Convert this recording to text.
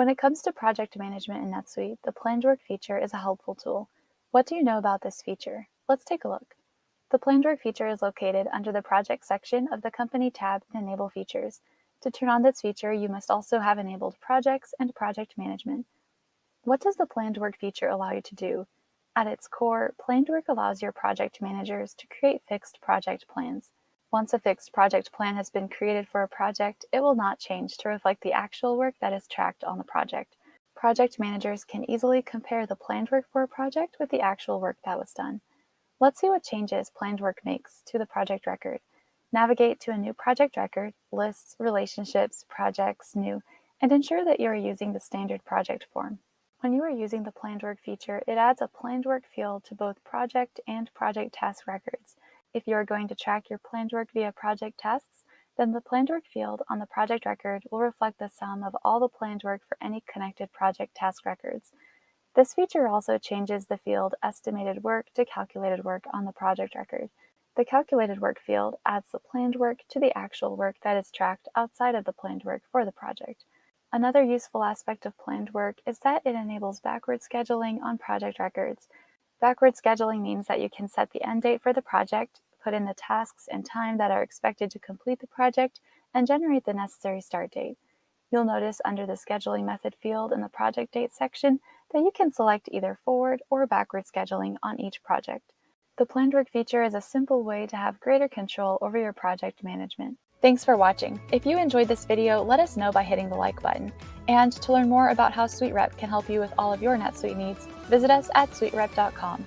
When it comes to project management in NetSuite, the Planned Work feature is a helpful tool. What do you know about this feature? Let's take a look. The Planned Work feature is located under the Project section of the Company tab in Enable Features. To turn on this feature, you must also have enabled Projects and Project Management. What does the Planned Work feature allow you to do? At its core, Planned Work allows your project managers to create fixed project plans. Once a fixed project plan has been created for a project, it will not change to reflect the actual work that is tracked on the project. Project managers can easily compare the planned work for a project with the actual work that was done. Let's see what changes planned work makes to the project record. Navigate to a new project record, lists, relationships, projects, new, and ensure that you are using the standard project form. When you are using the planned work feature, it adds a planned work field to both project and project task records. If you are going to track your planned work via project tasks, then the planned work field on the project record will reflect the sum of all the planned work for any connected project task records. This feature also changes the field estimated work to calculated work on the project record. The calculated work field adds the planned work to the actual work that is tracked outside of the planned work for the project. Another useful aspect of planned work is that it enables backward scheduling on project records. Backward scheduling means that you can set the end date for the project, put in the tasks and time that are expected to complete the project, and generate the necessary start date. You'll notice under the scheduling method field in the project date section that you can select either forward or backward scheduling on each project. The planned work feature is a simple way to have greater control over your project management. Thanks for watching. If you enjoyed this video, let us know by hitting the like button. And to learn more about how SuiteRep can help you with all of your NetSuite needs, visit us at SuiteRep.com.